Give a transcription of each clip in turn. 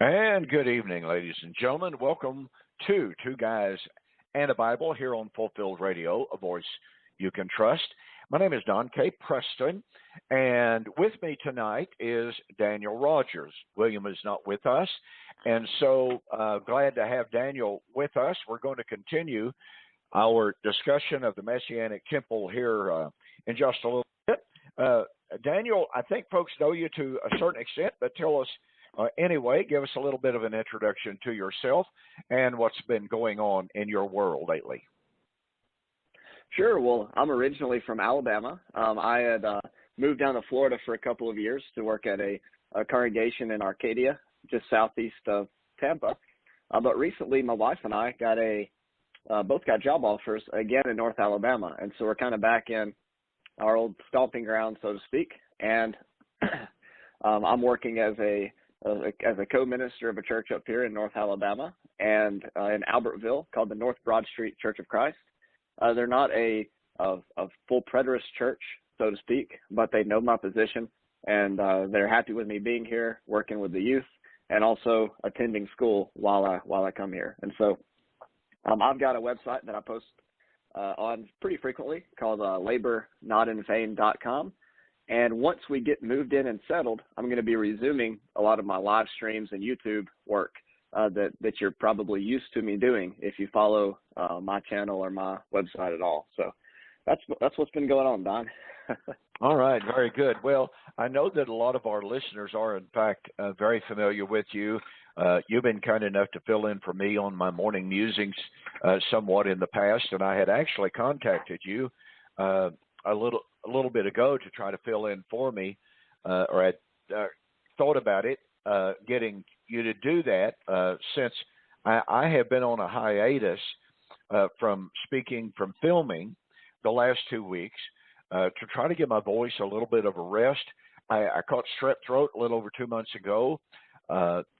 And good evening, ladies and gentlemen. Welcome to Two Guys and a Bible here on Fulfilled Radio, a voice you can trust. My name is Don K. Preston, and with me tonight is Daniel Rogers. William is not with us, and so glad to have Daniel with us. We're going to continue our discussion of the Messianic temple here in just a little bit. Daniel, I think folks know you to a certain extent, but tell us anyway, give us a little bit of an introduction to yourself and what's been going on in your world lately. Sure. Well, I'm originally from Alabama. I had moved down to Florida for a couple of years to work at a congregation in Arcadia, just southeast of Tampa. But recently, my wife and I both got job offers again in North Alabama, and so we're kind of back in our old stomping ground, so to speak. And I'm working as a co-minister of a church up here in North Alabama and in Albertville called the North Broad Street Church of Christ. They're not a full preterist church, so to speak, but they know my position, and they're happy with me being here, working with the youth, and also attending school while I come here. And so I've got a website that I post on pretty frequently called labornotinvain.com. And once we get moved in and settled, I'm going to be resuming a lot of my live streams and YouTube work that you're probably used to me doing if you follow my channel or my website at all. So that's what's been going on, Don. All right, very good. Well, I know that a lot of our listeners are, in fact, very familiar with you. You've been kind enough to fill in for me on my morning musings somewhat in the past, and I had actually contacted you a little bit ago to try to fill in for me, or I thought about it, getting you to do that since I have been on a hiatus from filming the last 2 weeks to try to give my voice a little bit of a rest. I caught strep throat a little over 2 months ago.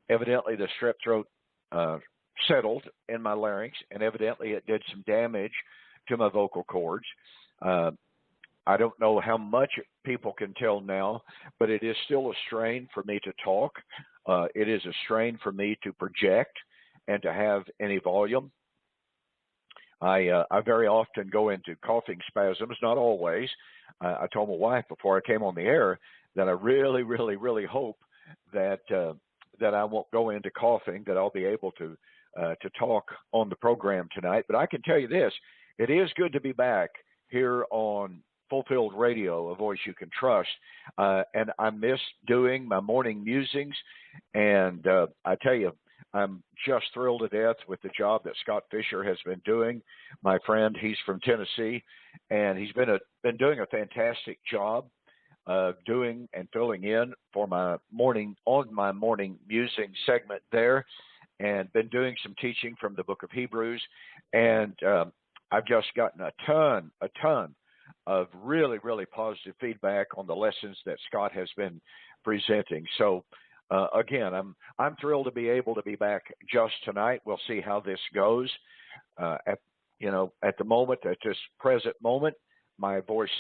Evidently, the strep throat settled in my larynx, and evidently it did some damage to my vocal cords. I don't know how much people can tell now, but it is still a strain for me to talk. It is a strain for me to project and to have any volume. I very often go into coughing spasms, not always. I told my wife before I came on the air that I really, really, really hope that I won't go into coughing, that I'll be able to talk on the program tonight. But I can tell you this, it is good to be back here on Fulfilled Radio, a voice you can trust. And I miss doing my morning musings. And I tell you, I'm just thrilled to death with the job that Scott Fisher has been doing. My friend, he's from Tennessee, and he's been doing a fantastic job doing and filling in for my morning musing segment there, and been doing some teaching from the book of Hebrews. And I've just gotten a ton of really, really positive feedback on the lessons that Scott has been presenting. So again, I'm thrilled to be able to be back just tonight. We'll see how this goes. At the moment, at this present moment, my voice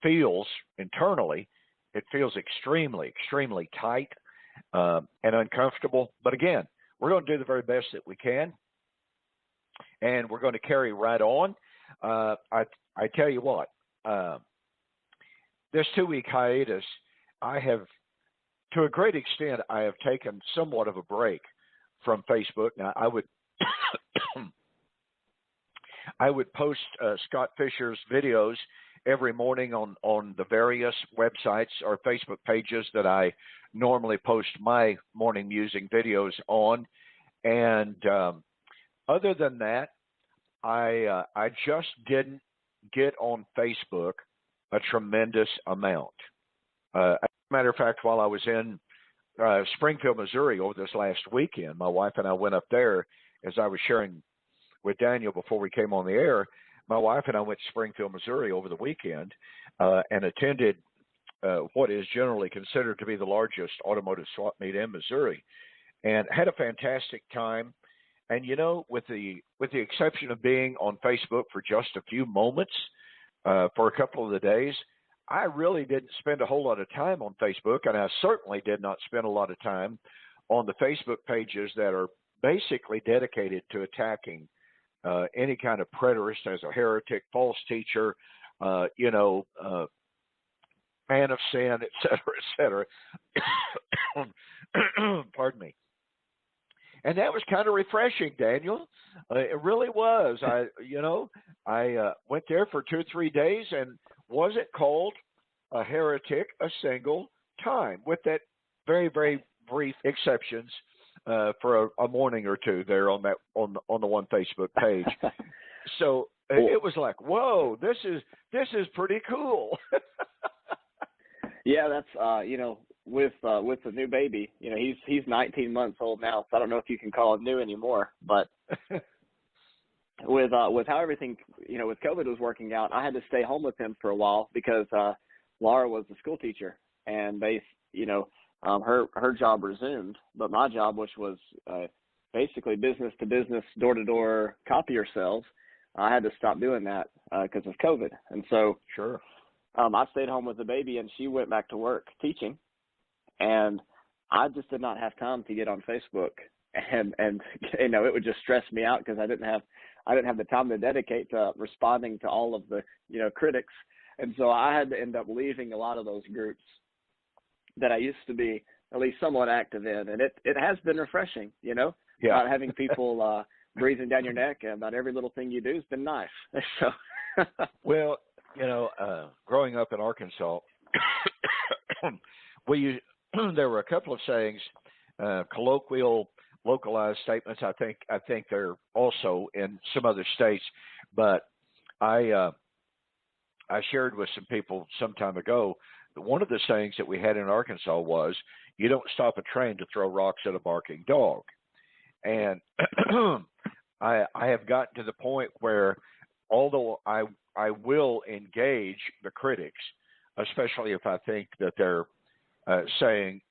feels internally, it feels extremely, extremely tight and uncomfortable. But again, we're going to do the very best that we can, and we're going to carry right on. I tell you what, this 2-week hiatus, to a great extent, I have taken somewhat of a break from Facebook. Now, I would post Scott Fisher's videos every morning on the various websites or Facebook pages that I normally post my morning musing videos on. And other than that, I just didn't get on Facebook a tremendous amount. As a matter of fact, while I was in Springfield, Missouri over this last weekend, my wife and I went up there, as I was sharing with Daniel before we came on the air. My wife and I went to Springfield, Missouri over the weekend and attended what is generally considered to be the largest automotive swap meet in Missouri, and had a fantastic time. And, with the exception of being on Facebook for just a few moments for a couple of the days, I really didn't spend a whole lot of time on Facebook, and I certainly did not spend a lot of time on the Facebook pages that are basically dedicated to attacking any kind of preterist as a heretic, false teacher, man of sin, et cetera, et cetera. Pardon me. And that was kind of refreshing, Daniel. It really was. I went there for 2 or 3 days and wasn't called a heretic a single time, with that very, very brief exceptions for a morning or two there on the one Facebook page. So it was like, whoa, this is pretty cool. Yeah, that's with the new baby, he's 19 months old now, so I don't know if you can call him new anymore. But with how everything with COVID was working out, I had to stay home with him for a while because Laura was the school teacher, and they her job resumed, but my job, which was basically business to business, door to door copier sales, I had to stop doing that because of COVID, and so sure. I stayed home with the baby, and she went back to work teaching, and I just did not have time to get on Facebook, and it would just stress me out because I didn't have the time to dedicate to responding to all of the critics, and so I had to end up leaving a lot of those groups that I used to be at least somewhat active in, and it has been refreshing, Yeah. Not having people breathing down your neck about every little thing you do has been nice. So, well. Growing up in Arkansas, there were a couple of sayings, colloquial, localized statements. I think they're also in some other states, but I shared with some people some time ago that one of the sayings that we had in Arkansas was, "You don't stop a train to throw rocks at a barking dog," and I have gotten to the point where, although I will engage the critics, especially if I think that they're saying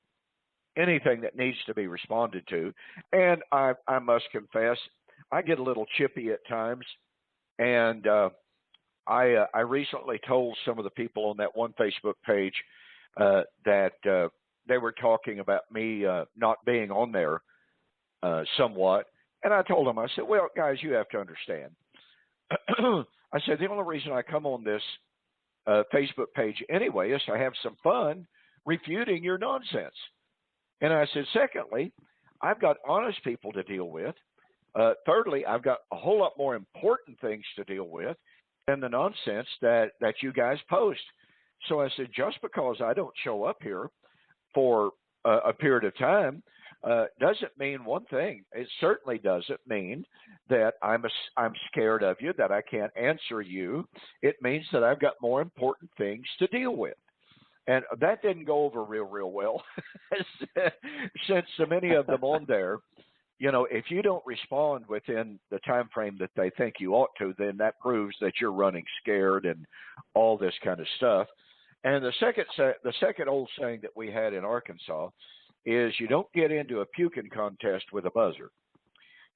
anything that needs to be responded to. And I must confess, I get a little chippy at times. And I recently told some of the people on that one Facebook page that they were talking about me not being on there somewhat. And I told them, I said, well, guys, you have to understand. I said, the only reason I come on this Facebook page anyway is to have some fun refuting your nonsense. And I said, secondly, I've got honest people to deal with. Thirdly, I've got a whole lot more important things to deal with than the nonsense that you guys post. So I said, just because I don't show up here for a period of time doesn't mean one thing. It certainly doesn't mean that I'm scared of you, that I can't answer you. It means that I've got more important things to deal with. And that didn't go over real well since so many of them on there, if you don't respond within the time frame that they think you ought to, then that proves that you're running scared and all this kind of stuff. And the second old saying that we had in Arkansas is, you don't get into a puking contest with a buzzer.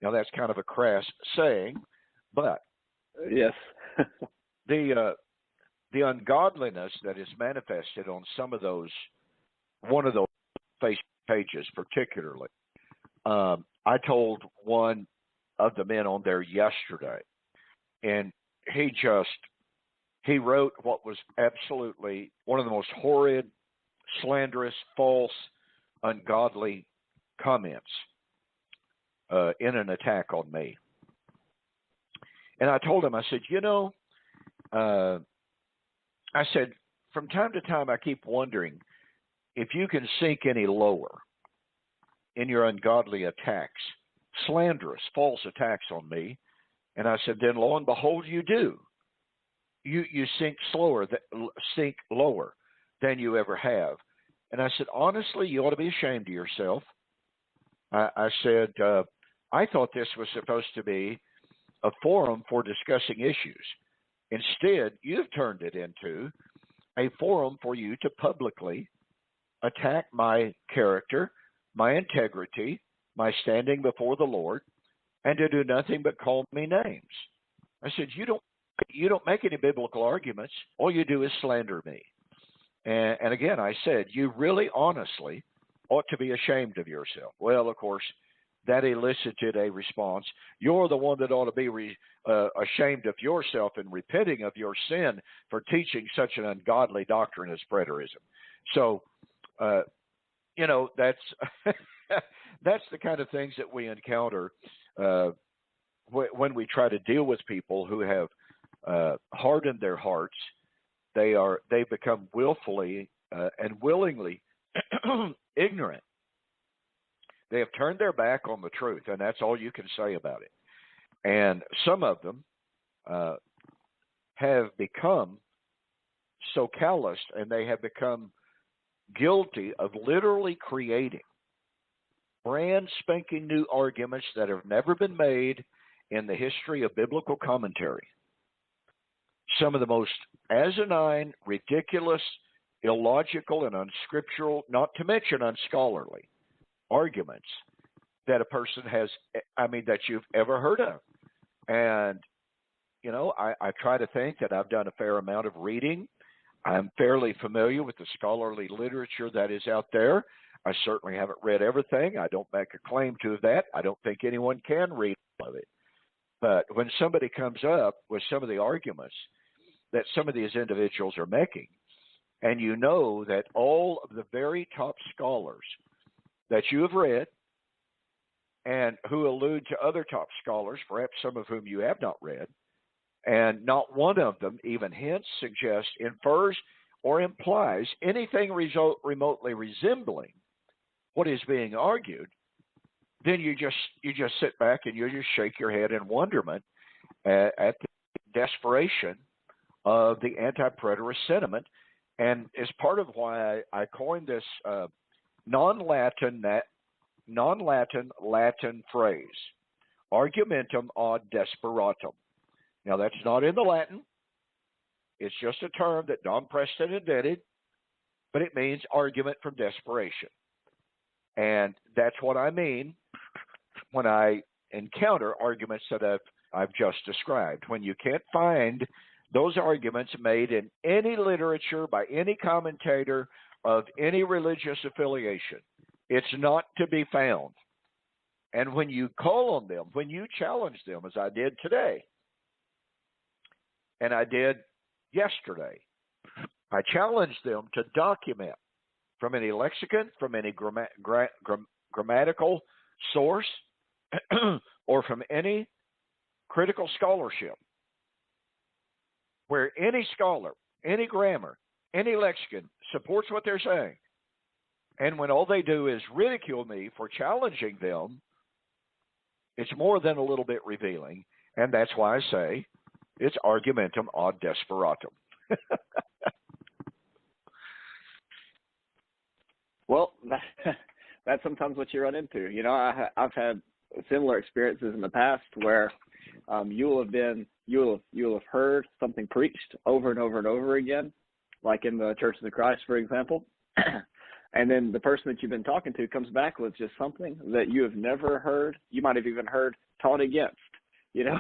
Now, that's kind of a crass saying, but yes, the ungodliness that is manifested on one of those Facebook pages particularly, I told one of the men on there yesterday, and he wrote what was absolutely one of the most horrid, slanderous, false, ungodly comments in an attack on me. And I told him, I said, I said, from time to time, I keep wondering if you can sink any lower in your ungodly attacks, slanderous, false attacks on me. And I said, then lo and behold, you do. You sink lower than you ever have. And I said, honestly, you ought to be ashamed of yourself. I said, I thought this was supposed to be a forum for discussing issues. Instead, you've turned it into a forum for you to publicly attack my character, my integrity, my standing before the Lord, and to do nothing but call me names. I said, you don't make any biblical arguments. All you do is slander me. And again, I said, you really honestly ought to be ashamed of yourself. Well, of course, that elicited a response. You're the one that ought to be ashamed of yourself and repenting of your sin for teaching such an ungodly doctrine as preterism. So, that's that's the kind of things that we encounter when we try to deal with people who have hardened their hearts. They become willfully and willingly ignorant. They have turned their back on the truth, and that's all you can say about it. And some of them have become so calloused, and they have become guilty of literally creating brand spanking new arguments that have never been made in the history of biblical commentary. Some of the most asinine, ridiculous, illogical, and unscriptural, not to mention unscholarly, arguments that a person has, that you've ever heard of. And, I try to think that I've done a fair amount of reading. I'm fairly familiar with the scholarly literature that is out there. I certainly haven't read everything. I don't make a claim to that. I don't think anyone can read all of it. But when somebody comes up with some of the arguments that some of these individuals are making, and you know that all of the very top scholars that you have read and who allude to other top scholars, perhaps some of whom you have not read, and not one of them even hints, suggests, infers, or implies anything remotely resembling what is being argued, then you just sit back and you just shake your head in wonderment at the desperation of the anti-preterist sentiment, and is part of why I coined this non-Latin Latin phrase, argumentum ad desperatum. Now, that's not in the Latin. It's just a term that Don Preston invented, but it means argument from desperation. And that's what I mean when I encounter arguments that I've just described. When you can't find those arguments made in any literature by any commentator of any religious affiliation, it's not to be found. And when you call on them, when you challenge them, as I did today, and I did yesterday, I challenged them to document from any lexicon, from any grammatical source, or from any critical scholarship, where any scholar, any grammar, any lexicon supports what they're saying. And when all they do is ridicule me for challenging them, it's more than a little bit revealing. And that's why I say it's argumentum ad desperatum. Well, that's sometimes what you run into. I've had similar experiences in the past where you'll have heard something preached over and over and over again, like in the Church of the Christ, for example, and then the person that you've been talking to comes back with just something that you have never heard. You might have even heard taught against, Yeah.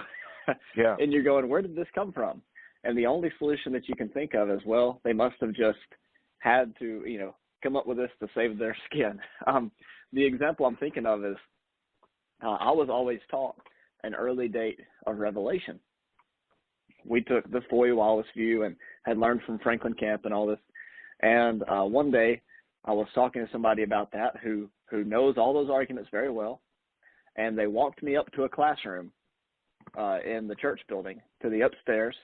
And you're going, where did this come from? And the only solution that you can think of is, well, they must have just had to, come up with this to save their skin. The example I'm thinking of is I was always taught an early date of Revelation. We took the Foy Wallace view and had learned from Franklin Camp and all this. And one day I was talking to somebody about that who knows all those arguments very well. And they walked me up to a classroom in the church building, to the upstairs,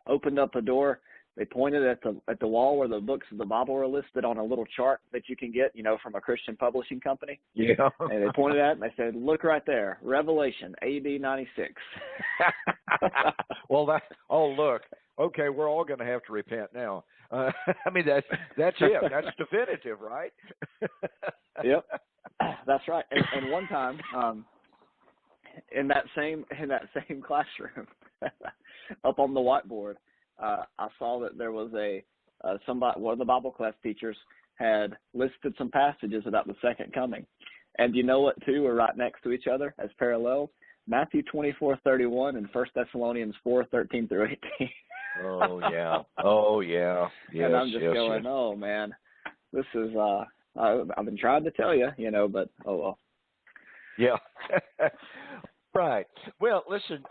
opened up a door. They pointed at the wall where the books of the Bible were listed on a little chart that you can get, from a Christian publishing company. Yeah. And they pointed at it and they said, look right there, Revelation, AD 96. Well, look, okay, we're all going to have to repent now. That's it. That's definitive, right? Yep, that's right. And one time, in that same classroom, up on the whiteboard, I saw that there was one of the Bible class teachers had listed some passages about the second coming. And you know what two were right next to each other as parallels? Matthew 24:31 and 1 Thessalonians 4:13 through 18. Oh yeah. Oh yeah. Yes, and I'm just going, yes. oh man, this is I've been trying to tell you, but oh well. Yeah. Right. Well, listen,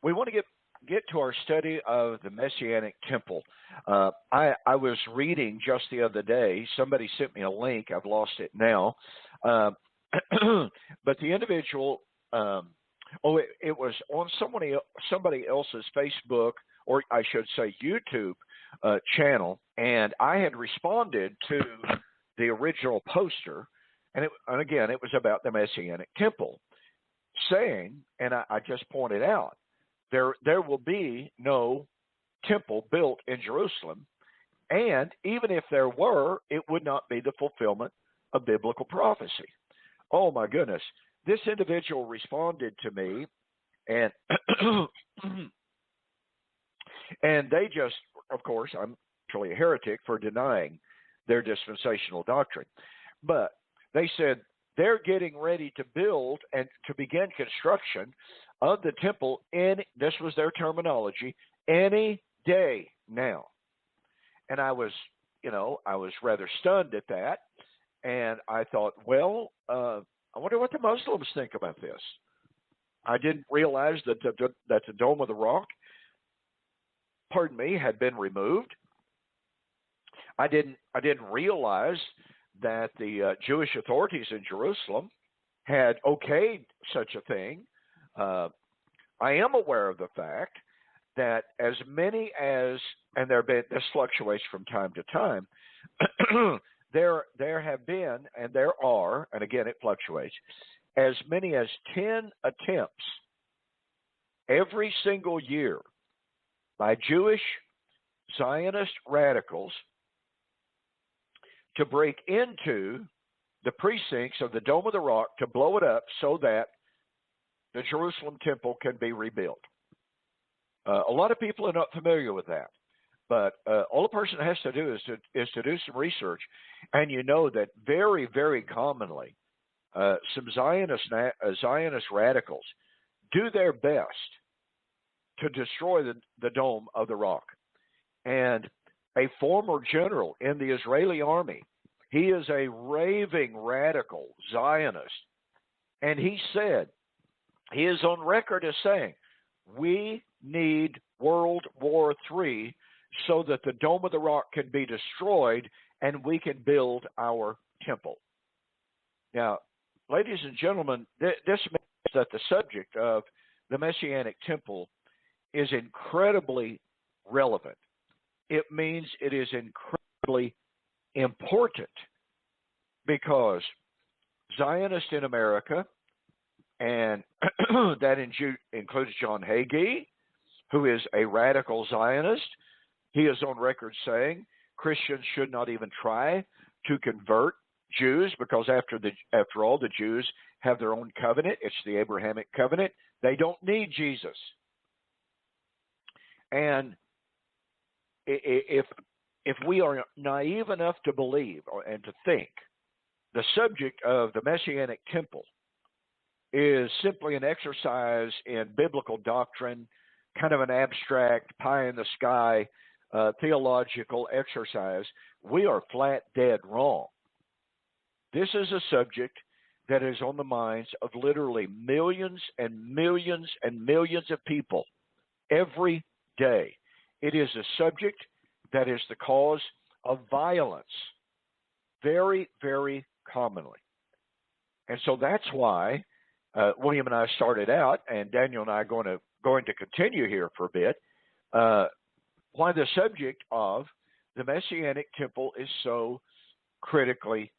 we want to get to our study of the Messianic temple. I was reading just the other day. Somebody sent me a link. I've lost it now. But the individual, it was on somebody else's Facebook, or I should say YouTube channel, and I had responded to the original poster, and again, it was about the Messianic temple, saying, and I just pointed out, there will be no temple built in Jerusalem, and even if there were, it would not be the fulfillment of biblical prophecy. Oh my goodness. This individual responded to me, and and they just, of course, I'm actually a heretic for denying their dispensational doctrine, but they said they're getting ready to build and to begin construction of the temple this was their terminology, any day now. And I was rather stunned at that. And I thought, well, I wonder what the Muslims think about this. I didn't realize that the Dome of the Rock, had been removed. I didn't realize that the Jewish authorities in Jerusalem had okayed such a thing. I am aware of the fact that as many as, and this fluctuates from time to time, there have been, and there are, and again it fluctuates, as many as 10 attempts every single year by Jewish Zionist radicals to break into the precincts of the Dome of the Rock to blow it up so that the Jerusalem temple can be rebuilt. A lot of people are not familiar with that, but all a person has to do is to do some research, and you know that very, very commonly some Zionist radicals do their best to destroy the Dome of the Rock. And a former general in the Israeli army, he is a raving radical Zionist, and he is on record as saying, we need World War III so that the Dome of the Rock can be destroyed and we can build our temple. Now, ladies and gentlemen, this means that the subject of the Messianic temple is incredibly relevant. It means it is incredibly important because Zionists in America, and that includes John Hagee, who is a radical Zionist. He is on record saying Christians should not even try to convert Jews because after all, the Jews have their own covenant. It's the Abrahamic covenant. They don't need Jesus. And if we are naive enough to believe and to think the subject of the Messianic temple is simply an exercise in biblical doctrine, kind of an abstract, pie-in-the-sky theological exercise, we are flat dead wrong. This is a subject that is on the minds of literally millions and millions and millions of people every day. It is a subject that is the cause of violence very, very commonly. And so that's why William and I started out, and Daniel and I are going to continue here for a bit, why the subject of the Messianic temple is so critically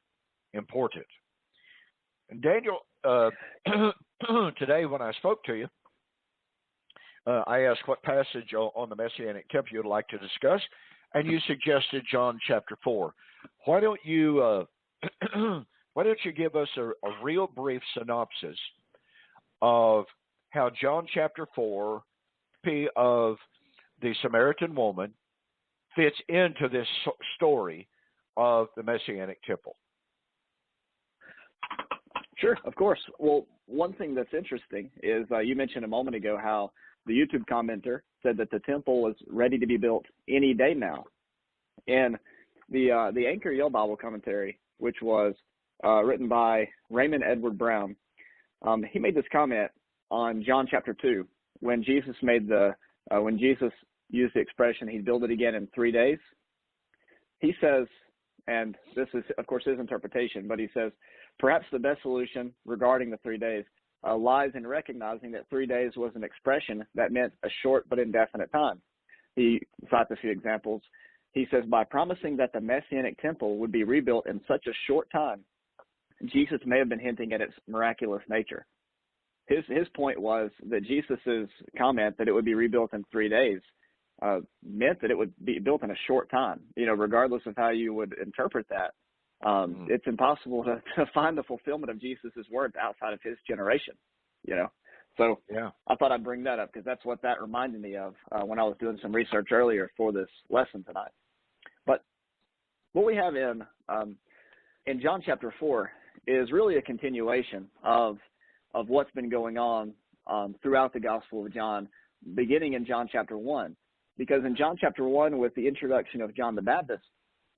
important. And Daniel, today when I spoke to you, I asked what passage on the Messianic temple you'd like to discuss, and you suggested John chapter 4. Why don't you give us a real brief synopsis of how John chapter 4 of the Samaritan woman fits into this story of the Messianic temple? Sure, of course. Well, one thing that's interesting is you mentioned a moment ago how the YouTube commenter said that the temple is ready to be built any day now. And the Anchor Yale Bible commentary which was written by Raymond Edward Brown. He made this comment on John chapter 2 when Jesus used the expression, he'd build it again in 3 days. He says, and this is, of course, his interpretation, but he says, perhaps the best solution regarding the 3 days lies in recognizing that 3 days was an expression that meant a short but indefinite time. He cites a few examples. He says, by promising that the Messianic temple would be rebuilt in such a short time, Jesus may have been hinting at its miraculous nature. His point was that Jesus's comment that it would be rebuilt in 3 days meant that it would be built in a short time. Regardless of how you would interpret that, it's impossible to find the fulfillment of Jesus's words outside of his generation. So yeah. I thought I'd bring that up because that's what that reminded me of when I was doing some research earlier for this lesson tonight. But what we have in John chapter 4 is really a continuation of what's been going on throughout the Gospel of John, beginning in John chapter 1. Because in John chapter 1, with the introduction of John the Baptist,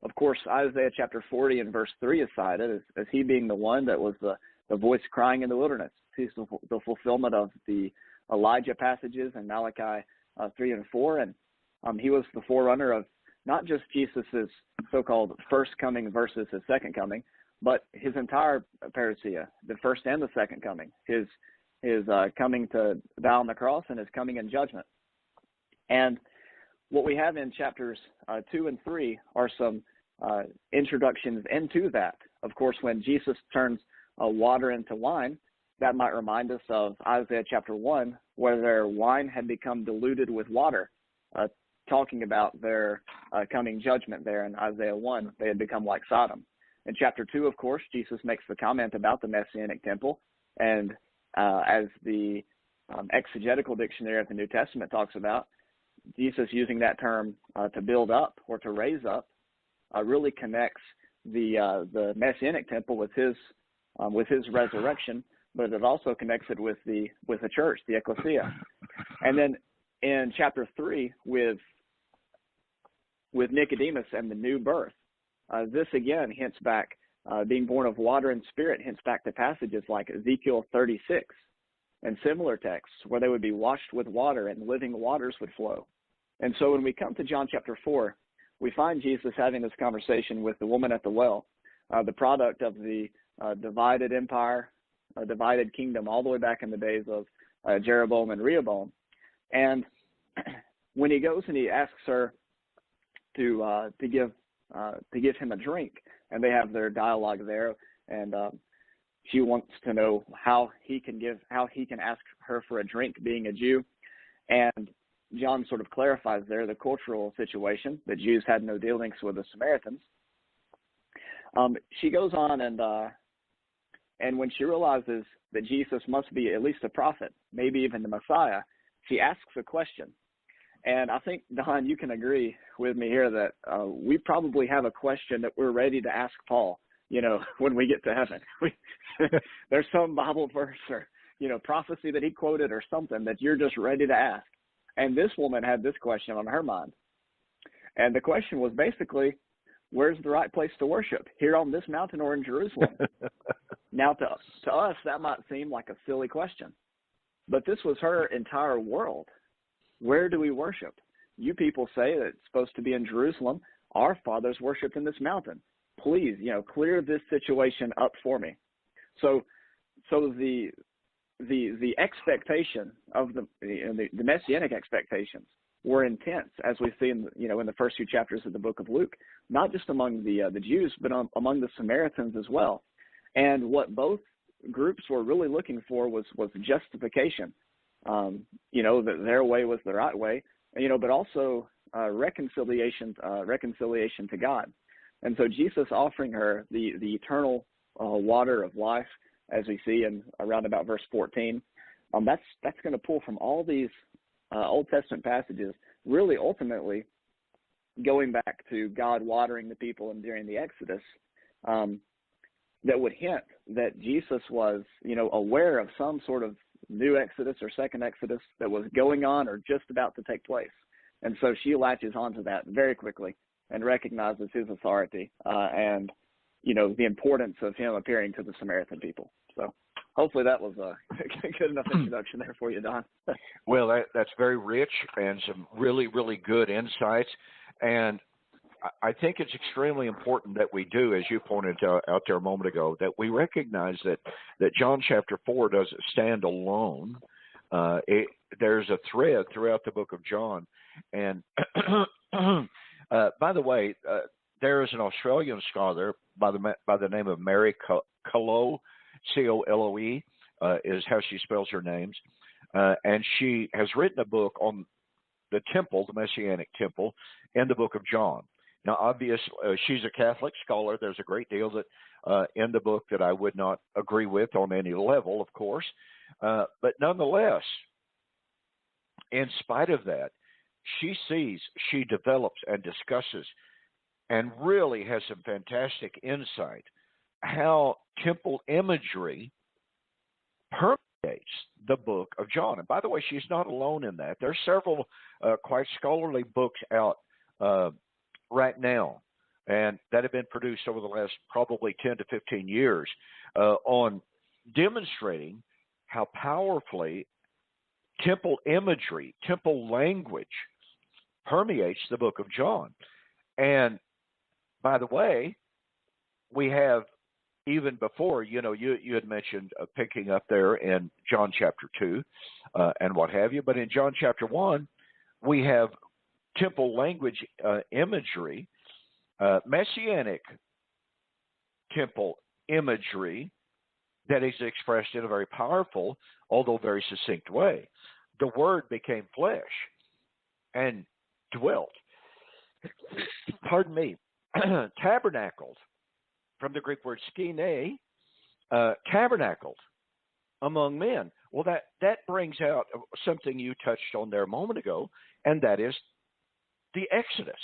of course, Isaiah chapter 40 and verse 3 is cited as he being the one that was the voice crying in the wilderness. He's the fulfillment of the Elijah passages in Malachi 3 and 4. And he was the forerunner of not just Jesus's so-called first coming versus his second coming, but his entire parousia, the first and the second coming, his coming to die on the cross and his coming in judgment. And what we have in chapters 2 and 3 are some introductions into that. Of course, when Jesus turns water into wine, that might remind us of Isaiah chapter 1, where their wine had become diluted with water, talking about their coming judgment there in Isaiah 1. They had become like Sodom. In chapter 2, of course, Jesus makes the comment about the Messianic temple, and as the exegetical dictionary of the New Testament talks about, Jesus using that term to build up or to raise up really connects the Messianic temple with his resurrection, but it also connects it with the church, the ecclesia. And then in chapter 3 with Nicodemus and the new birth, this again hints back, being born of water and spirit hints back to passages like Ezekiel 36 and similar texts where they would be washed with water and living waters would flow. And so when we come to John chapter 4, we find Jesus having this conversation with the woman at the well, the product of the divided empire, divided kingdom all the way back in the days of Jeroboam and Rehoboam. And when he goes and he asks her to give him a drink, and they have their dialogue there, and she wants to know how he can ask her for a drink, being a Jew. And John sort of clarifies there the cultural situation. The Jews had no dealings with the Samaritans. She goes on, and when she realizes that Jesus must be at least a prophet, maybe even the Messiah, she asks a question. And I think, Don, you can agree with me here that we probably have a question that we're ready to ask Paul, when we get to heaven. There's some Bible verse or, prophecy that he quoted or something that you're just ready to ask. And this woman had this question on her mind. And the question was basically, where's the right place to worship, here on this mountain or in Jerusalem? Now, to us, that might seem like a silly question. But this was her entire world. Where do we worship? You people say that it's supposed to be in Jerusalem. Our fathers worshiped in this mountain. Please, clear this situation up for me. So the expectation of the Messianic expectations were intense, as we see in the first few chapters of the book of Luke, not just among the Jews, but among the Samaritans as well. And what both groups were really looking for was justification. That their way was the right way, but also reconciliation to God. And so Jesus offering her the eternal water of life, as we see in around about verse 14, that's going to pull from all these Old Testament passages, really ultimately going back to God watering the people and during the Exodus, that would hint that Jesus was, aware of some sort of new Exodus or second Exodus that was going on or just about to take place. And so she latches onto that very quickly and recognizes his authority and the importance of him appearing to the Samaritan people. So hopefully that was a good enough introduction there for you, Don. Well, that's very rich and some really, really good insights. And I think it's extremely important that we do, as you pointed out there a moment ago, that we recognize that John chapter 4 doesn't stand alone. There's a thread throughout the book of John. And by the way, there is an Australian scholar by the name of Mary Coloe, Coloe, is how she spells her names. And she has written a book on the temple, the Messianic temple, in the book of John. Now, obviously, she's a Catholic scholar. There's a great deal that in the book that I would not agree with on any level, of course. But nonetheless, in spite of that, she develops and discusses and really has some fantastic insight how temple imagery permeates the book of John. And by the way, she's not alone in that. There's several quite scholarly books out right now, and that have been produced over the last probably 10 to 15 years on demonstrating how powerfully temple imagery, temple language permeates the book of John. And by the way, we have, even before, you had mentioned picking up there in John chapter 2 and what have you, but in John chapter 1, we have temple language imagery, Messianic temple imagery that is expressed in a very powerful, although very succinct way. The Word became flesh and dwelt, pardon me, tabernacled, from the Greek word skene, tabernacled among men. Well, that brings out something you touched on there a moment ago, and that is the Exodus.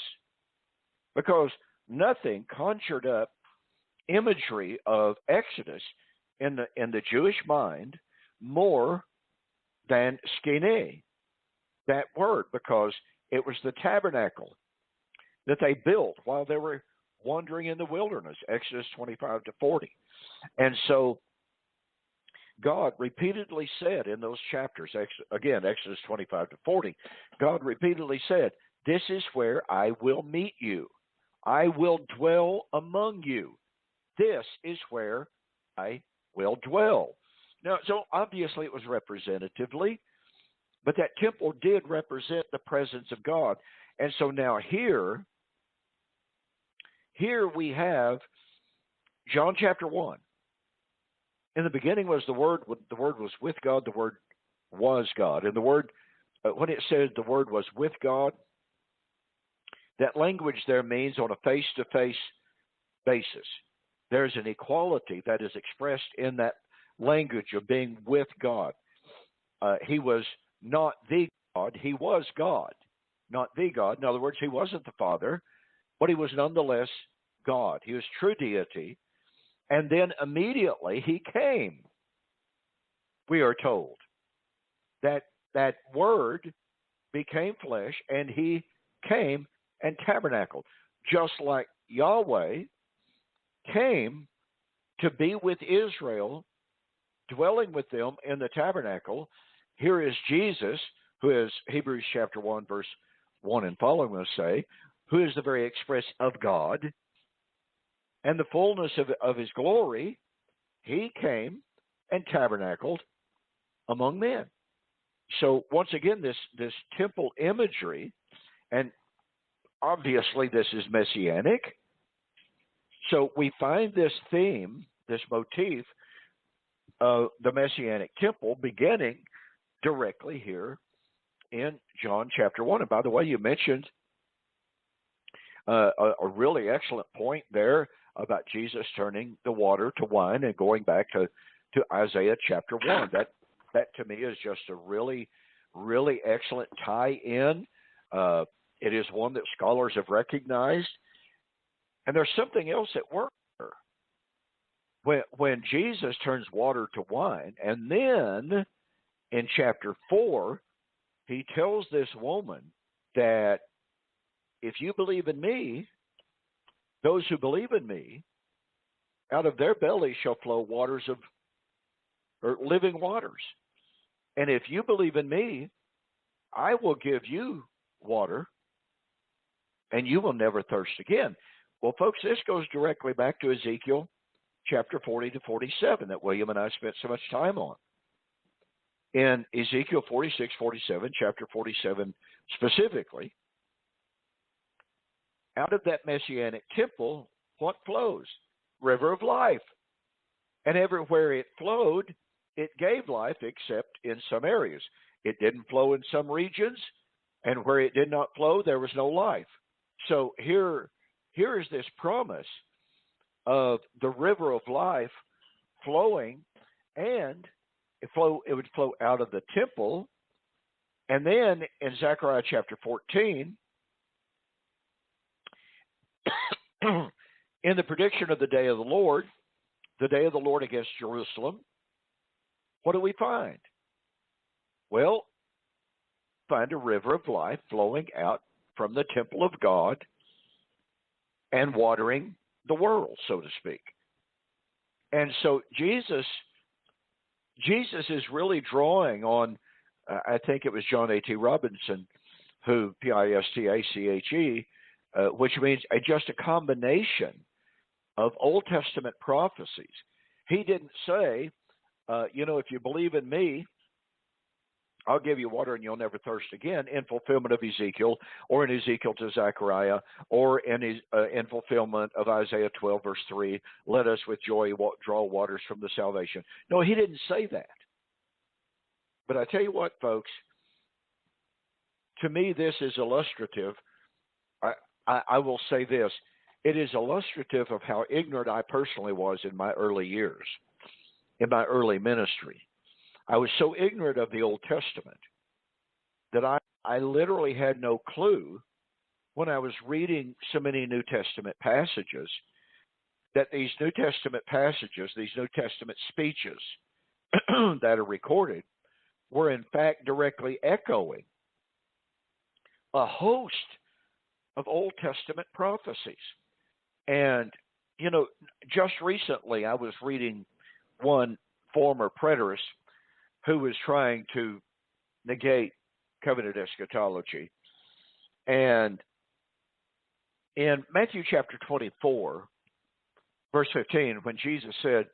Because nothing conjured up imagery of Exodus in the Jewish mind more than skene, that word, because it was the tabernacle that they built while they were wandering in the wilderness, Exodus 25 to 40. And so God repeatedly said in those chapters, again, Exodus 25 to 40, God repeatedly said, this is where I will meet you. I will dwell among you. This is where I will dwell. Now, so obviously it was representatively, but that temple did represent the presence of God. And so now here we have John chapter 1. In the beginning was the Word was with God, the Word was God. And the Word, when it says the Word was with God, that language there means on a face-to-face basis. There's an equality that is expressed in that language of being with God. He was not the God, he was God, not the God. In other words, he wasn't the Father, but he was nonetheless God. He was true deity. And then immediately he came, we are told. That Word became flesh, and he came and tabernacled. Just like Yahweh came to be with Israel, dwelling with them in the tabernacle, here is Jesus, who is, Hebrews chapter 1, verse 1 and following will say, who is the very express of God, and the fullness of his glory, he came and tabernacled among men. So once again, this temple imagery, and obviously this is Messianic, so we find this theme, this motif of the Messianic temple beginning directly here in John chapter 1. And by the way, you mentioned a really excellent point there about Jesus turning the water to wine and going back to Isaiah chapter 1. That to me is just a really, really excellent tie-in. It is one that scholars have recognized. And there's something else at work here. When Jesus turns water to wine, and then in chapter 4, he tells this woman that if you believe in me, those who believe in me, out of their belly shall flow waters of, or living waters. And if you believe in me, I will give you water, and you will never thirst again. Well, folks, this goes directly back to Ezekiel chapter 40 to 47 that William and I spent so much time on. In Ezekiel 46, 47, chapter 47 specifically, out of that Messianic temple, what flows? River of life. And everywhere it flowed, it gave life except in some areas. It didn't flow in some regions, and where it did not flow, there was no life. So here is this promise of the river of life flowing, and it would flow out of the temple. And then in Zechariah chapter 14, in the prediction of the day of the Lord against Jerusalem, what do we find? Well, find a river of life flowing out from the temple of God and watering the world, so to speak. And so Jesus is really drawing on, I think it was John A.T. Robinson, who, Pistache, which means just a combination of Old Testament prophecies. He didn't say, if you believe in me, I'll give you water and you'll never thirst again, in fulfillment of Ezekiel, or in Ezekiel to Zechariah, or in fulfillment of Isaiah 12, verse 3, let us with joy draw waters from the salvation. No, he didn't say that. But I tell you what, folks, to me this is illustrative. I will say this. It is illustrative of how ignorant I personally was in my early years, in my early ministry. I was so ignorant of the Old Testament that I literally had no clue when I was reading so many New Testament passages that these New Testament passages, these New Testament speeches that are recorded were in fact directly echoing a host of Old Testament prophecies. And, just recently I was reading one former preterist who was trying to negate covenant eschatology. And in Matthew chapter 24, verse 15, when Jesus said,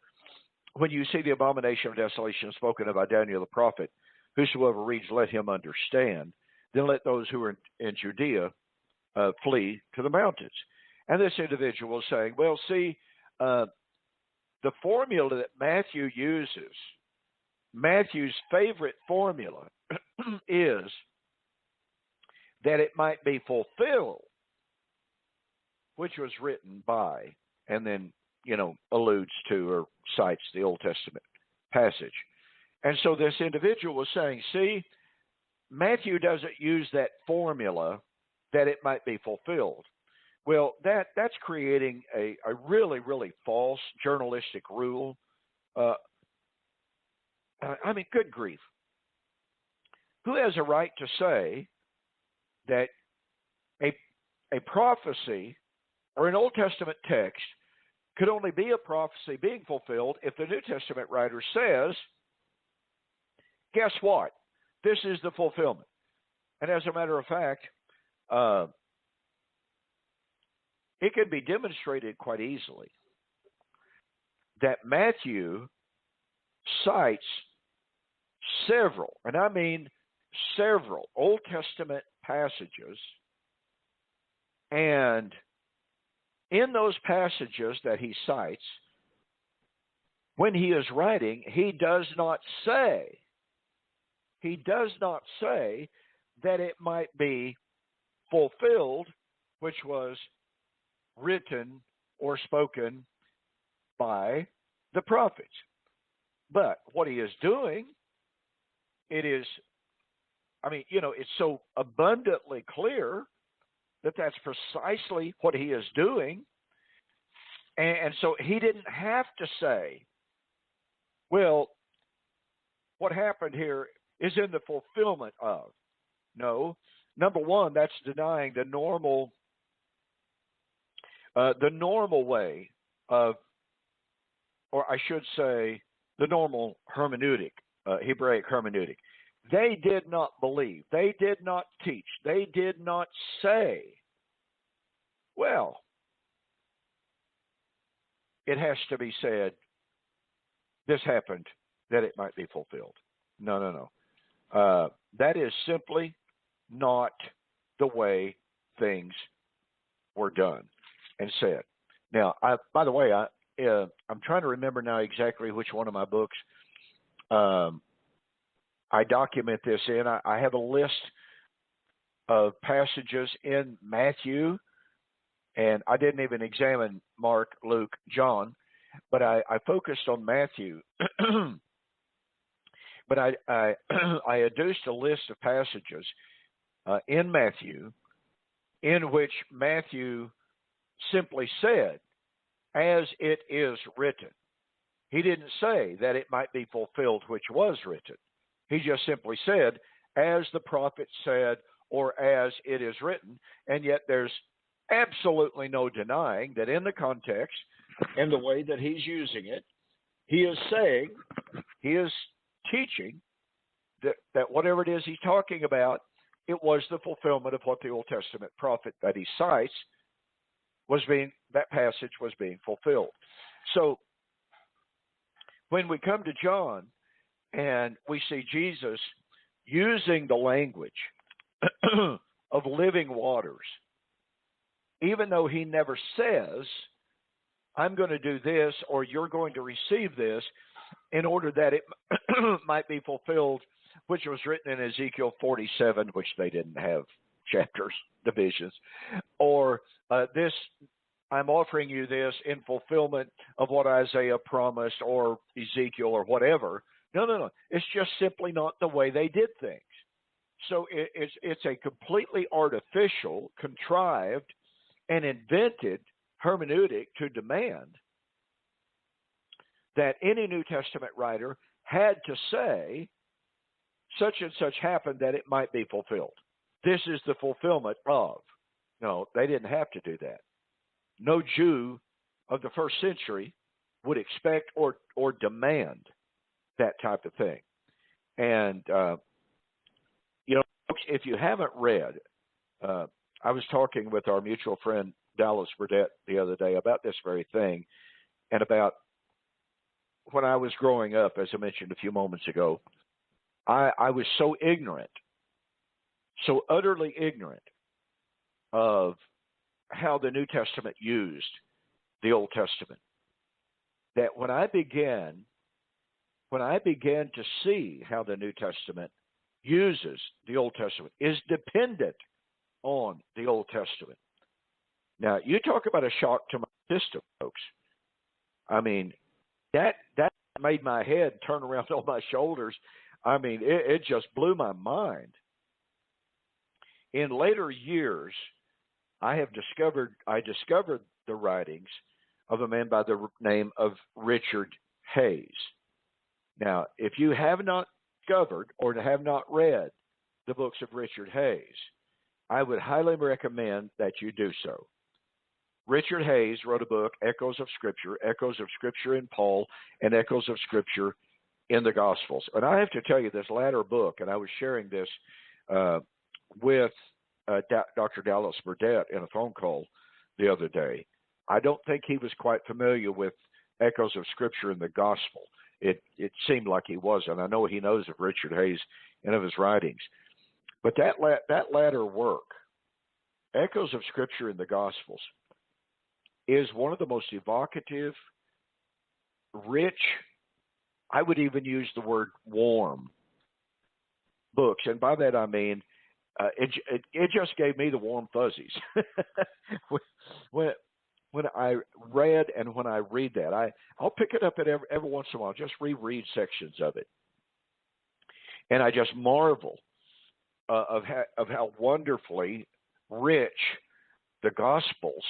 when you see the abomination of desolation spoken of by Daniel the prophet, whosoever reads, let him understand. Then let those who are in Judea flee to the mountains. And this individual was saying, well, see, the formula that Matthew uses, Matthew's favorite formula is that it might be fulfilled, which was written by, and then, alludes to or cites the Old Testament passage. And so this individual was saying, see, Matthew doesn't use that formula that it might be fulfilled. Well, that's creating a really, really false journalistic rule. Good grief. Who has a right to say that a prophecy or an Old Testament text could only be a prophecy being fulfilled if the New Testament writer says, guess what? This is the fulfillment. And as a matter of fact, it can be demonstrated quite easily that Matthew cites several, and I mean several, Old Testament passages, and in those passages that he cites, when he is writing, he does not say that it might be fulfilled, which was written or spoken by the prophets. But what he is doing, it's so abundantly clear that that's precisely what he is doing. And so he didn't have to say, well, what happened here is in the fulfillment of. No. Number one, that's denying the normal way of or I should say, the normal hermeneutic, Hebraic hermeneutic. They did not believe. They did not teach. They did not say, well, it has to be said, this happened, that it might be fulfilled. No, no, no. That is simply not the way things were done and said. Now, by the way, I'm trying to remember now exactly which one of my books I document this in. I have a list of passages in Matthew, and I didn't even examine Mark, Luke, John, but I focused on Matthew. But I adduced a list of passages in Matthew in which Matthew simply said, as it is written. He didn't say that it might be fulfilled, which was written. He just simply said, as the prophet said, or as it is written. And yet there's absolutely no denying that in the context and the way that he's using it, he is saying, he is teaching that whatever it is he's talking about, it was the fulfillment of what the Old Testament prophet that he cites that passage was being fulfilled. So when we come to John and we see Jesus using the language of living waters, even though he never says, I'm going to do this or you're going to receive this in order that it might be fulfilled, which was written in Ezekiel 47, which they didn't have chapters, divisions, or this, I'm offering you this in fulfillment of what Isaiah promised or Ezekiel or whatever. No, no, no. It's just simply not the way they did things. So it's a completely artificial, contrived, and invented hermeneutic to demand that any New Testament writer had to say, such and such happened that it might be fulfilled. This is the fulfillment of. No, they didn't have to do that. No Jew of the first century would expect or demand that type of thing. And, folks, if you haven't read, I was talking with our mutual friend Dallas Burdett the other day about this very thing and about when I was growing up, as I mentioned a few moments ago, I was so ignorant, so utterly ignorant of how the New Testament used the Old Testament, that when I began to see how the New Testament uses the Old Testament, is dependent on the Old Testament. Now, you talk about a shock to my system, folks. I mean, that made my head turn around on my shoulders. I mean, it just blew my mind. In later years, I discovered the writings of a man by the name of Richard Hayes. Now, if you have not discovered or have not read the books of Richard Hayes, I would highly recommend that you do so. Richard Hayes wrote a book, Echoes of Scripture in Paul, and Echoes of Scripture in the Gospels. And I have to tell you, this latter book, and I was sharing this with Dr. Dallas Burdett in a phone call the other day. I don't think he was quite familiar with Echoes of Scripture in the Gospel. It seemed like he wasn't. I know he knows of Richard Hayes and of his writings. But that latter work, Echoes of Scripture in the Gospels, is one of the most evocative, rich, I would even use the word warm books. And by that I mean, it just gave me the warm fuzzies. When I read and when I read that, I'll pick it up at every once in a while, just reread sections of it. And I just marvel of how wonderfully rich the Gospels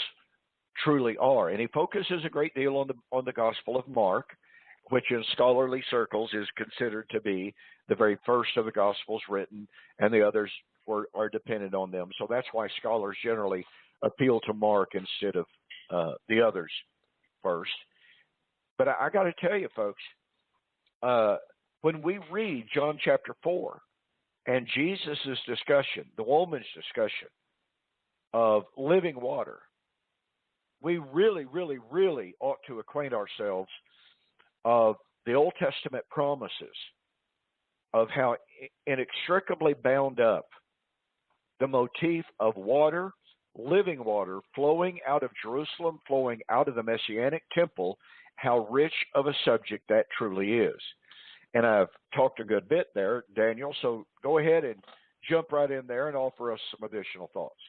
truly are. And he focuses a great deal on the Gospel of Mark, which in scholarly circles is considered to be the very first of the Gospels written, and the others are dependent on them. So that's why scholars generally appeal to Mark instead of the others first. But I got to tell you, folks, when we read John chapter 4 and Jesus' discussion, the woman's discussion of living water, we really, really, really ought to acquaint ourselves of the Old Testament promises of how inextricably bound up the motif of water, living water, flowing out of Jerusalem, flowing out of the Messianic temple, how rich of a subject that truly is. And I've talked a good bit there, Daniel, so go ahead and jump right in there and offer us some additional thoughts.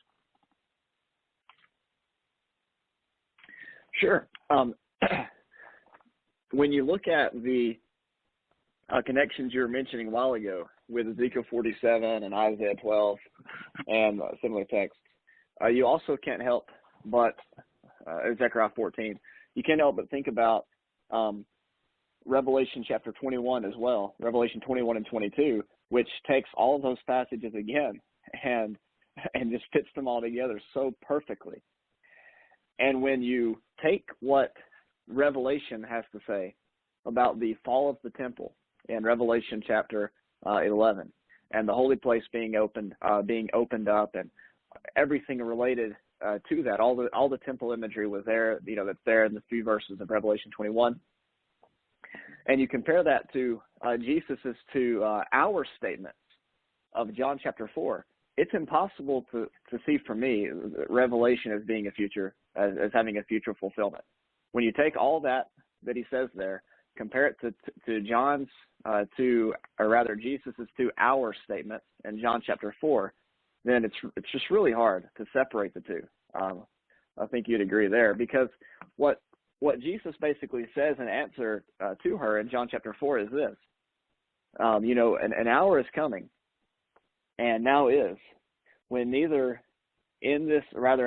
Sure. When you look at the connections you were mentioning a while ago with Ezekiel 47 and Isaiah 12 and similar texts, you also can't help but, Zechariah 14, you can't help but think about Revelation chapter 21 as well, Revelation 21 and 22, which takes all of those passages again and just fits them all together so perfectly. And when you take what Revelation has to say about the fall of the temple in Revelation chapter 11 and the holy place being opened up and everything related to that, all the temple imagery was there, that's there in the few verses of Revelation 21. And you compare that to Jesus's our statements of John chapter 4. It's impossible to see for me Revelation as being as having a future fulfillment. When you take all that he says there, compare it to John's Jesus's our statements in John chapter 4, then it's just really hard to separate the two. I think you'd agree there, because what Jesus basically says in answer to her in John chapter 4 is this: an hour is coming, and now is, an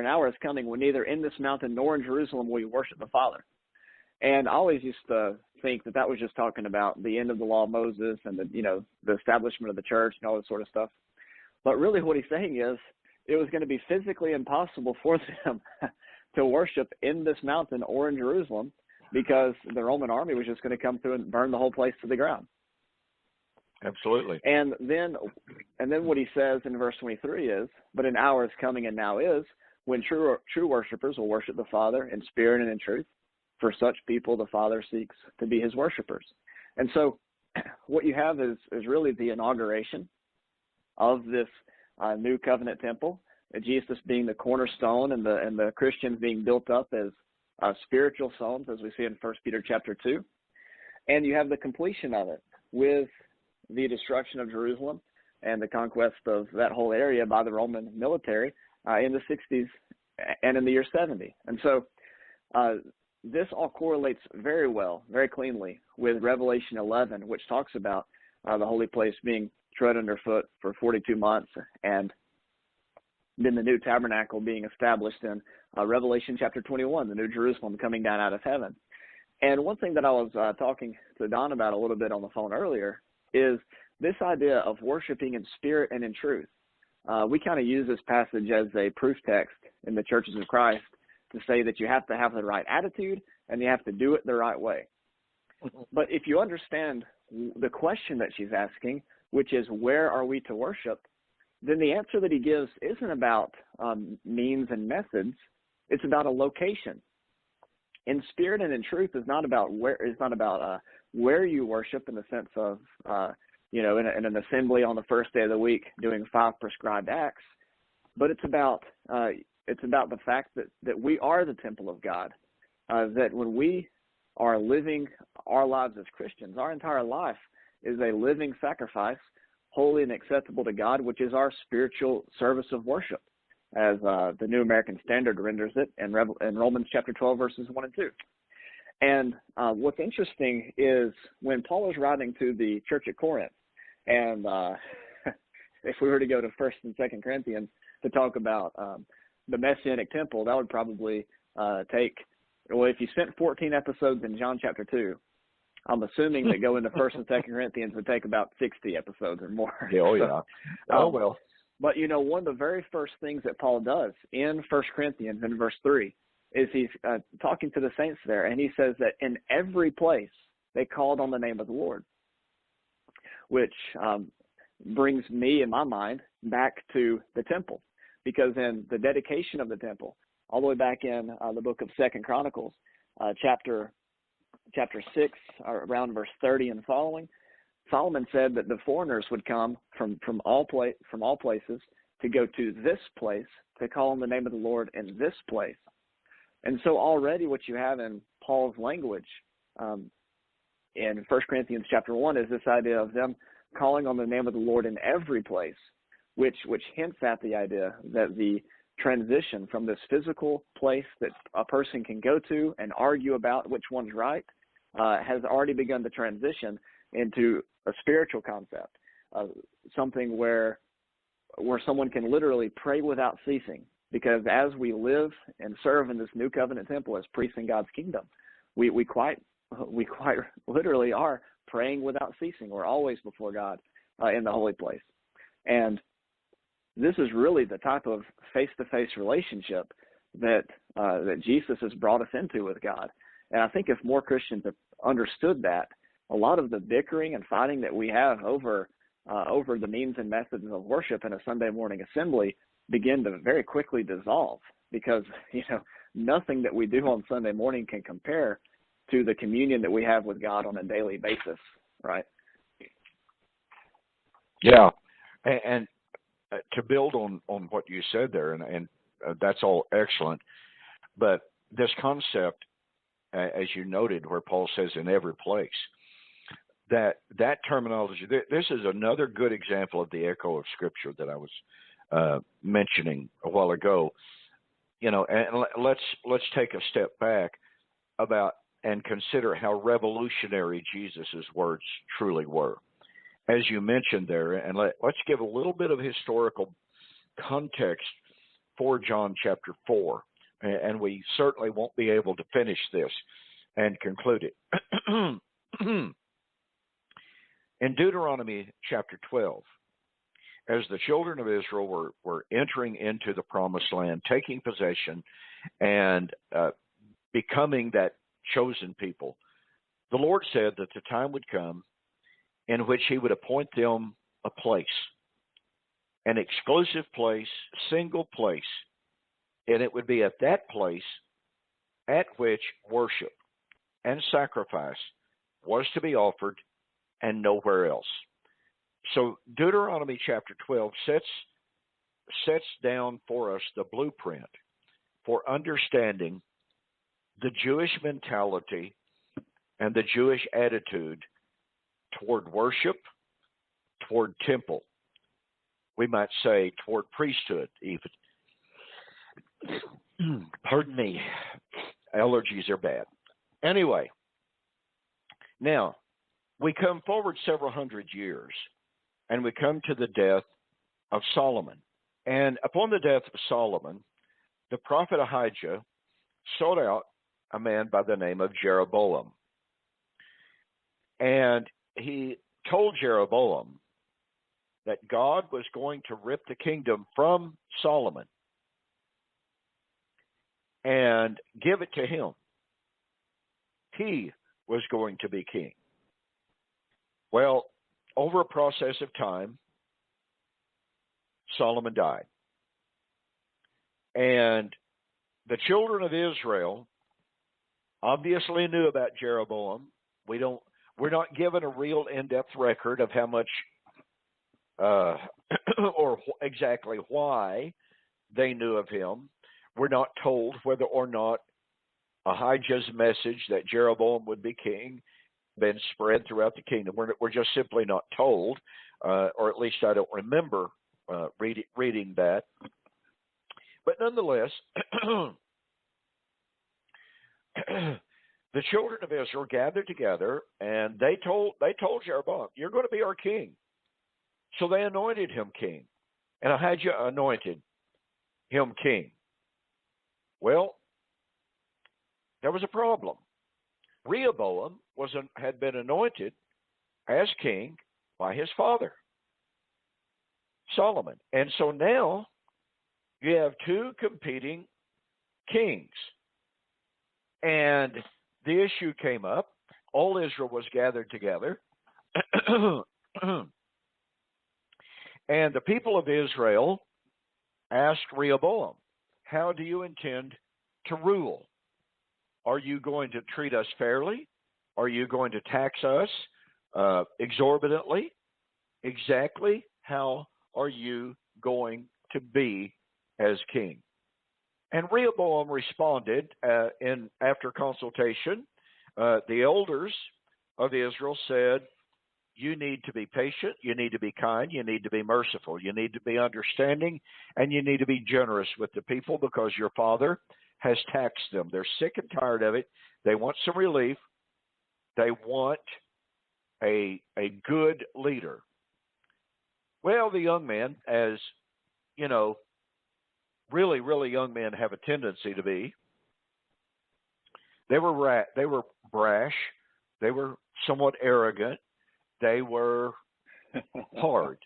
hour is coming when neither in this mountain nor in Jerusalem will you worship the Father. And I always used to think that was just talking about the end of the law of Moses and the establishment of the church and all this sort of stuff. But really what he's saying is it was going to be physically impossible for them to worship in this mountain or in Jerusalem, because the Roman army was just going to come through and burn the whole place to the ground. Absolutely. And then what he says in verse 23 is, but an hour is coming and now is when true worshipers will worship the Father in spirit and in truth. For such people, the Father seeks to be his worshipers. And so what you have is really the inauguration of this new covenant temple, Jesus being the cornerstone and the Christians being built up as spiritual stones, as we see in 1 Peter chapter 2. And you have the completion of it with the destruction of Jerusalem and the conquest of that whole area by the Roman military in the 60s and in the year 70. And so this all correlates very well, very cleanly with Revelation 11, which talks about the holy place being tread underfoot for 42 months, and then the new tabernacle being established in Revelation chapter 21, the new Jerusalem coming down out of heaven. And one thing that I was talking to Don about a little bit on the phone earlier is this idea of worshiping in spirit and in truth. We kind of use this passage as a proof text in the churches of Christ to say that you have to have the right attitude and you have to do it the right way. But if you understand the question that she's asking, which is where are we to worship, then the answer that he gives isn't about means and methods. It's about a location. In spirit and in truth is not about where you worship in the sense of in an assembly on the first day of the week doing 5 prescribed acts, but it's about the fact that we are the temple of God. That when we are living our lives as Christians, our entire life is a living sacrifice, holy and acceptable to God, which is our spiritual service of worship, as the New American Standard renders it in Romans chapter 12, verses 1 and 2. And what's interesting is when Paul is writing to the church at Corinth, and if we were to go to 1 and 2 Corinthians to talk about the Messianic temple, that would probably if you spent 14 episodes in John chapter 2, I'm assuming that going to 1 and 2 Corinthians would take about 60 episodes or more. Yeah, oh, yeah. Well. But, one of the very first things that Paul does in 1 Corinthians in verse 3 is he's talking to the saints there, and he says that in every place they called on the name of the Lord, which brings me in my mind back to the temple, because in the dedication of the temple, all the way back in the book of 2 Chronicles, chapter 6, around verse 30 and following, Solomon said that the foreigners would come from all places to go to this place to call on the name of the Lord in this place. And so already what you have in Paul's language in 1 Corinthians chapter 1 is this idea of them calling on the name of the Lord in every place, which hints at the idea that the transition from this physical place that a person can go to and argue about which one's right has already begun to transition into a spiritual concept, something where someone can literally pray without ceasing. Because as we live and serve in this new covenant temple as priests in God's kingdom, we quite literally are praying without ceasing. We're always before God in the holy place. And this is really the type of face-to-face relationship that Jesus has brought us into with God. And I think if more Christians have understood that, a lot of the bickering and fighting that we have over the means and methods of worship in a Sunday morning assembly begin to very quickly dissolve, because nothing that we do on Sunday morning can compare to the communion that we have with God on a daily basis, right? Yeah, and to build on what you said there, and that's all excellent, but this concept, as you noted, where Paul says in every place, that terminology, this is another good example of the echo of Scripture that I was mentioning a while ago. And let's take a step back and consider how revolutionary Jesus's words truly were, as you mentioned there. And let's give a little bit of historical context for John chapter 4, and we certainly won't be able to finish this and conclude it. In Deuteronomy chapter 12, as the children of Israel were entering into the promised land, taking possession and becoming that chosen people, the Lord said that the time would come in which he would appoint them a place, an exclusive place, single place, and it would be at that place at which worship and sacrifice was to be offered and nowhere else. So Deuteronomy chapter 12 sets down for us the blueprint for understanding the Jewish mentality and the Jewish attitude toward worship, toward temple. We might say toward priesthood even. Pardon me. Allergies are bad. Anyway, now we come forward several hundred years, and we come to the death of Solomon. And upon the death of Solomon, the prophet Ahijah sought out a man by the name of Jeroboam. And he told Jeroboam that God was going to rip the kingdom from Solomon and give it to him. He was going to be king. Well, over a process of time, Solomon died. And the children of Israel obviously knew about Jeroboam. We're not given a real in-depth record of how much or exactly why they knew of him. We're not told whether or not Ahijah's message that Jeroboam would be king been spread throughout the kingdom. We're just simply not told, or at least I don't remember reading that. But nonetheless, the children of Israel gathered together, and they told Jeroboam, "You're going to be our king." So they anointed him king, and Ahijah anointed him king. Well, there was a problem. Rehoboam had been anointed as king by his father, Solomon. And so now you have two competing kings. And the issue came up. All Israel was gathered together. And the people of Israel asked Rehoboam, how do you intend to rule? Are you going to treat us fairly? Are you going to tax us exorbitantly? Exactly how are you going to be as king? And Rehoboam responded after consultation. The elders of Israel said, you need to be patient, you need to be kind, you need to be merciful, you need to be understanding, and you need to be generous with the people because your father has taxed them. They're sick and tired of it. They want some relief. They want a good leader. Well, the young men, as you know, really, really young men have a tendency to be, they were brash, they were somewhat arrogant, they were hard.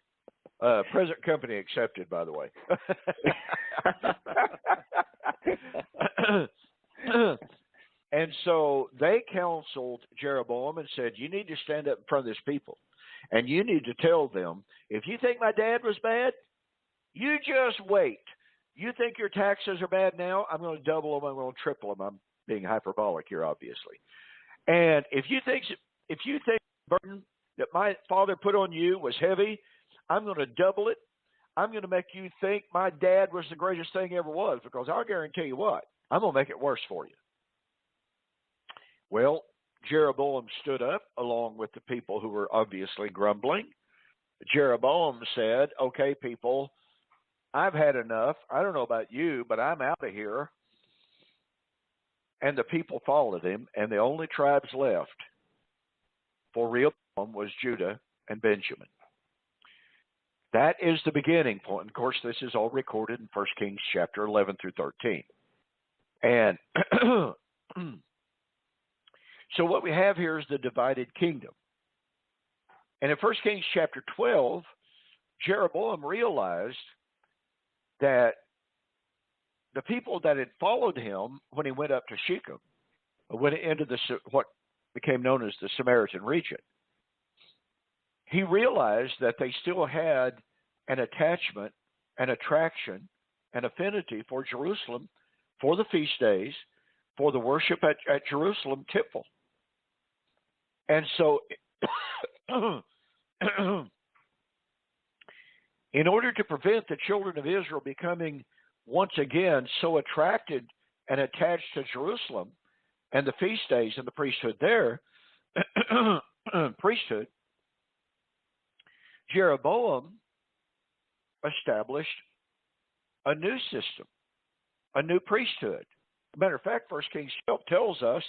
Present company accepted, by the way. And so they counseled Jeroboam and said, you need to stand up in front of this people, and you need to tell them, if you think my dad was bad, you just wait. You think your taxes are bad now? I'm going to double them. I'm going to triple them. I'm being hyperbolic here, obviously. And if you think the burden that my father put on you was heavy, I'm going to double it. I'm going to make you think my dad was the greatest thing ever was, because I'll guarantee you what, I'm going to make it worse for you. Well, Jeroboam stood up along with the people who were obviously grumbling. Jeroboam said, okay, people, I've had enough. I don't know about you, but I'm out of here. And the people followed him, and the only tribes left for Rehoboam was Judah and Benjamin. That is the beginning point. And of course, this is all recorded in 1 Kings chapter 11 through 13. And so what we have here is the divided kingdom. And in 1 Kings chapter 12, Jeroboam realized that the people that had followed him when he went up to Shechem, went into what became known as the Samaritan region, he realized that they still had an attachment, an attraction, an affinity for Jerusalem, for the feast days, for the worship at Jerusalem temple. And so in order to prevent the children of Israel becoming once again so attracted and attached to Jerusalem and the feast days and the priesthood there, Jeroboam established a new system, a new priesthood. As a matter of fact, 1 Kings 12 tells us,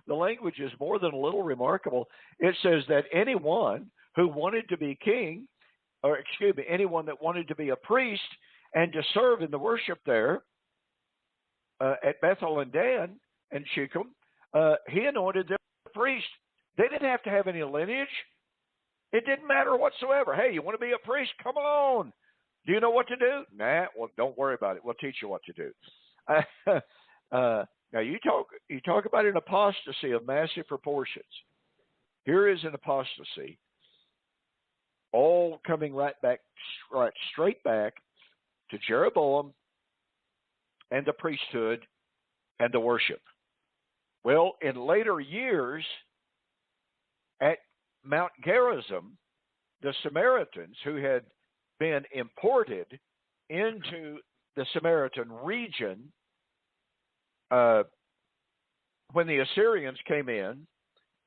the language is more than a little remarkable. It says that anyone who wanted to be king, anyone that wanted to be a priest and to serve in the worship there at Bethel and Dan and Shechem, he anointed them a priest. They didn't have to have any lineage. It didn't matter whatsoever. Hey, you want to be a priest? Come on. Do you know what to do? Nah, well, don't worry about it. We'll teach you what to do. Now, you talk about an apostasy of massive proportions. Here is an apostasy, all coming right straight back to Jeroboam and the priesthood and the worship. Well, in later years, at Mount Gerizim, the Samaritans who had been imported into the Samaritan region, when the Assyrians came in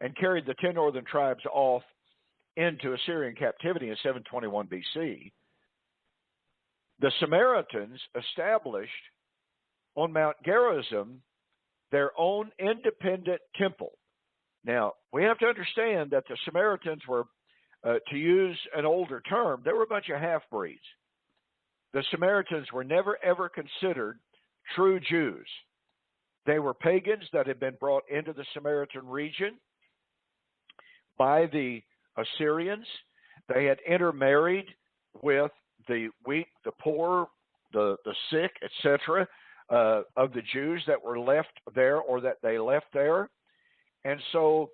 and carried the 10 northern tribes off into Assyrian captivity in 721 BC, the Samaritans established on Mount Gerizim their own independent temple. Now, we have to understand that the Samaritans were, to use an older term, they were a bunch of half-breeds. The Samaritans were never, ever considered true Jews. They were pagans that had been brought into the Samaritan region by the Assyrians. They had intermarried with the weak, the poor, the sick, etc. of the Jews that were left there or that they left there. And so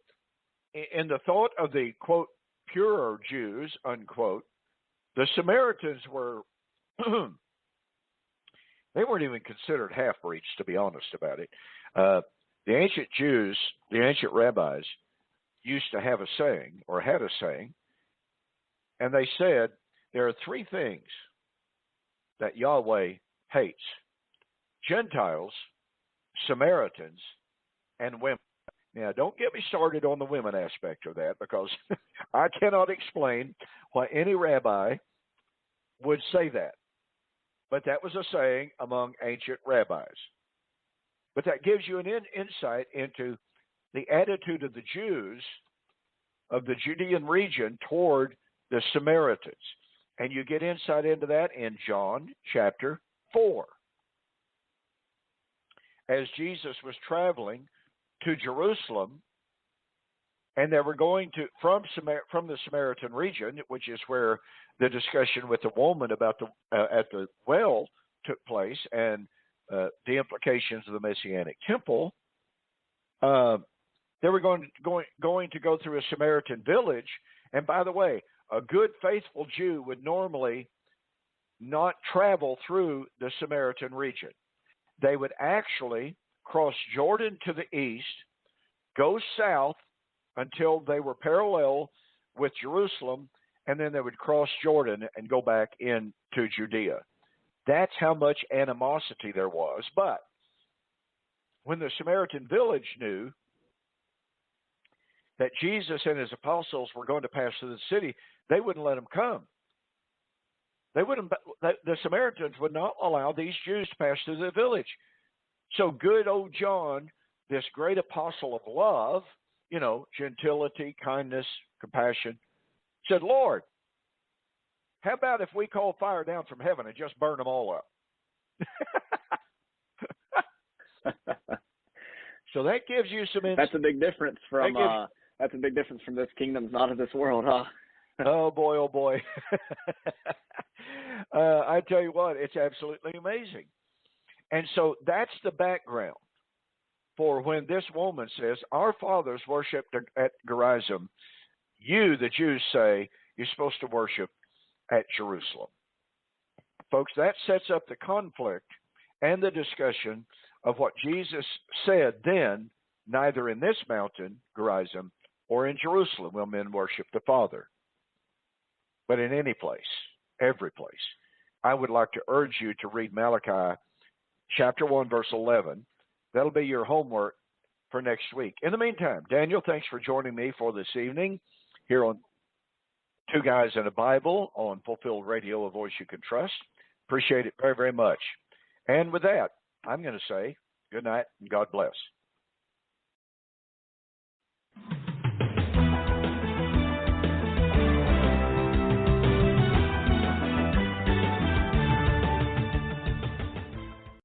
in the thought of the, quote, purer Jews, unquote, the Samaritans were, they weren't even considered half-breeds, to be honest about it. The ancient Jews, the ancient rabbis, used to have a saying, or had a saying, and they said, there are three things that Yahweh hates: Gentiles, Samaritans, and women. Now, don't get me started on the women aspect of that, because I cannot explain why any rabbi would say that. But that was a saying among ancient rabbis. But that gives you an insight into the attitude of the Jews of the Judean region toward the Samaritans. And you get insight into that in John chapter 4. As Jesus was traveling to Jerusalem, and they were going to from the Samaritan region, which is where the discussion with the woman about the at the well took place, and the implications of the Messianic temple. They were going to go through a Samaritan village, and by the way, a good faithful Jew would normally not travel through the Samaritan region. They would actually cross Jordan to the east, go south until they were parallel with Jerusalem, and then they would cross Jordan and go back into Judea. That's how much animosity there was. But when the Samaritan village knew that Jesus and his apostles were going to pass through the city, they wouldn't let them come. The Samaritans would not allow these Jews to pass through the village. So good old John, this great apostle of love, gentility, kindness, compassion, said, Lord, how about if we call fire down from heaven and just burn them all up? So that gives you some insight. That's a big difference from this kingdom's not of this world, huh? Oh boy. I tell you what, it's absolutely amazing. And so that's the background for when this woman says, our fathers worshipped at Gerizim. You, the Jews, say you're supposed to worship at Jerusalem. Folks, that sets up the conflict and the discussion of what Jesus said then, neither in this mountain, Gerizim, or in Jerusalem will men worship the Father, but in any place, every place. I would like to urge you to read Malachi chapter 1, verse 11. That'll be your homework for next week. In the meantime, Daniel, thanks for joining me for this evening here on Two Guys and a Bible on Fulfilled Radio, a voice you can trust. Appreciate it very, very much. And with that, I'm going to say good night and God bless.